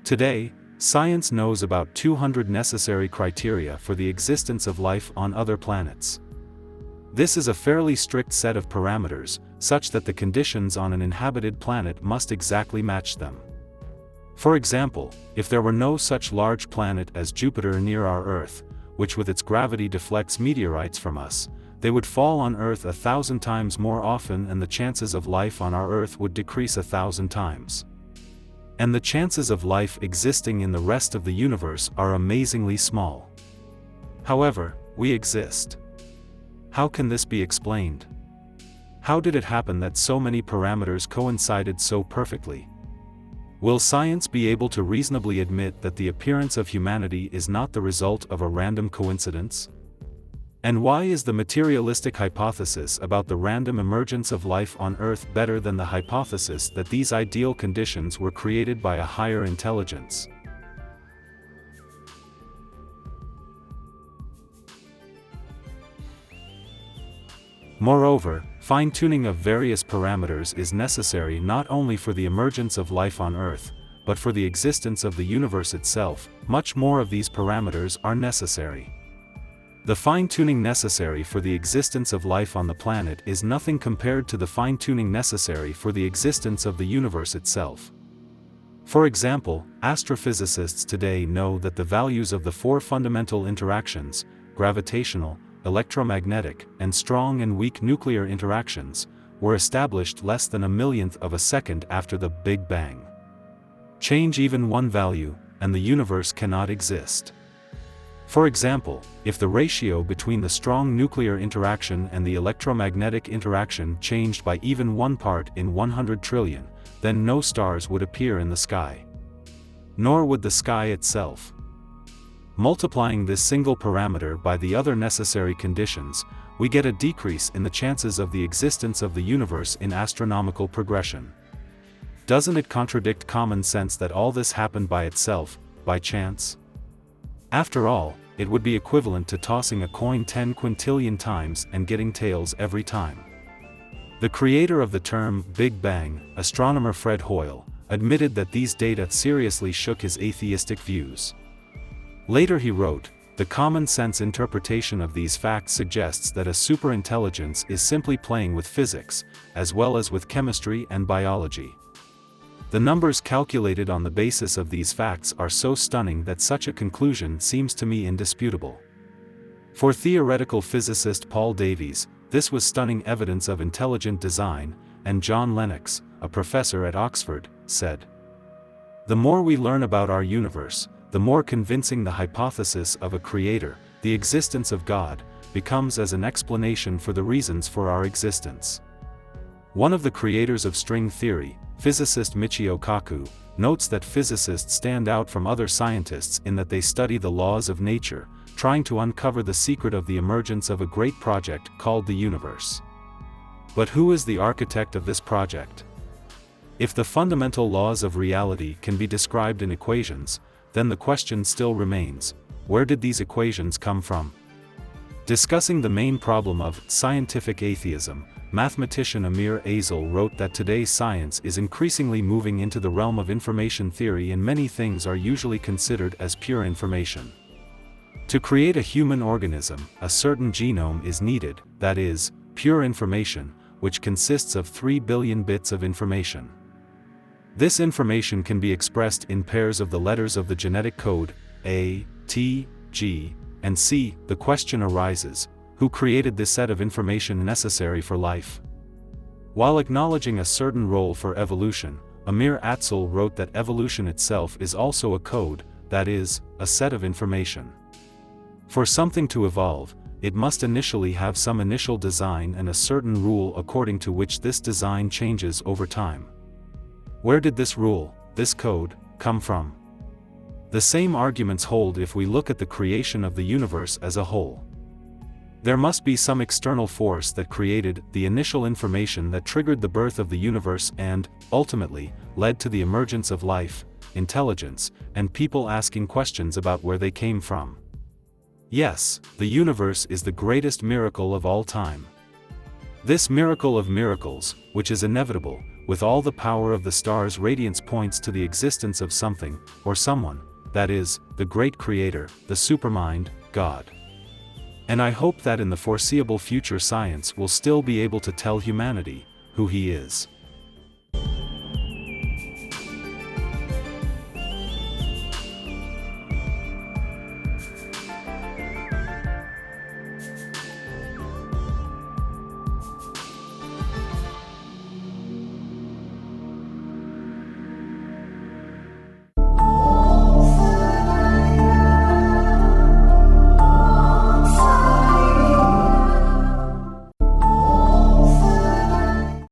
Today, science knows about 200 necessary criteria for the existence of life on other planets. This is a fairly strict set of parameters, such that the conditions on an inhabited planet must exactly match them. For example, if there were no such large planet as Jupiter near our Earth, which with its gravity deflects meteorites from us, they would fall on Earth 1,000 times more often, and the chances of life on our Earth would decrease 1,000 times. And the chances of life existing in the rest of the universe are amazingly small. However, we exist. How can this be explained? How did it happen that so many parameters coincided so perfectly? Will science be able to reasonably admit that the appearance of humanity is not the result of a random coincidence? And why is the materialistic hypothesis about the random emergence of life on Earth better than the hypothesis that these ideal conditions were created by a higher intelligence? Moreover, fine-tuning of various parameters is necessary not only for the emergence of life on Earth, but for the existence of the universe itself. Much more of these parameters are necessary. The fine-tuning necessary for the existence of life on the planet is nothing compared to the fine-tuning necessary for the existence of the universe itself. For example, astrophysicists today know that the values of the four fundamental interactions, gravitational, electromagnetic, and strong and weak nuclear interactions, were established less than a millionth of a second after the Big Bang. Change even one value, and the universe cannot exist. For example, if the ratio between the strong nuclear interaction and the electromagnetic interaction changed by even 1 part in 100 trillion, then no stars would appear in the sky. Nor would the sky itself. Multiplying this single parameter by the other necessary conditions, we get a decrease in the chances of the existence of the universe in astronomical progression. Doesn't it contradict common sense that all this happened by itself, by chance? After all, it would be equivalent to tossing a coin 10 quintillion times and getting tails every time. The creator of the term Big Bang, astronomer Fred Hoyle, admitted that these data seriously shook his atheistic views. Later he wrote, "The common-sense interpretation of these facts suggests that a superintelligence is simply playing with physics, as well as with chemistry and biology. The numbers calculated on the basis of these facts are so stunning that such a conclusion seems to me indisputable." For theoretical physicist Paul Davies, this was stunning evidence of intelligent design, and John Lennox, a professor at Oxford, said, "The more we learn about our universe, the more convincing the hypothesis of a creator, the existence of God, becomes as an explanation for the reasons for our existence." One of the creators of string theory, physicist Michio Kaku, notes that physicists stand out from other scientists in that they study the laws of nature, trying to uncover the secret of the emergence of a great project called the universe. But who is the architect of this project? If the fundamental laws of reality can be described in equations, then the question still remains, where did these equations come from? Discussing the main problem of scientific atheism, mathematician Amir Azel wrote that today's science is increasingly moving into the realm of information theory, and many things are usually considered as pure information. To create a human organism, a certain genome is needed, that is, pure information, which consists of 3 billion bits of information. This information can be expressed in pairs of the letters of the genetic code, A, T, G, and C. The question arises, who created this set of information necessary for life? While acknowledging a certain role for evolution, Amir Azel wrote that evolution itself is also a code, that is, a set of information. For something to evolve, it must initially have some initial design and a certain rule according to which this design changes over time. Where did this rule, this code, come from? The same arguments hold if we look at the creation of the universe as a whole. There must be some external force that created the initial information that triggered the birth of the universe and, ultimately, led to the emergence of life, intelligence, and people asking questions about where they came from. Yes, the universe is the greatest miracle of all time. This miracle of miracles, which is inevitable, with all the power of the star's radiance points to the existence of something, or someone, that is, the great creator, the supermind, God. And I hope that in the foreseeable future science will still be able to tell humanity who he is.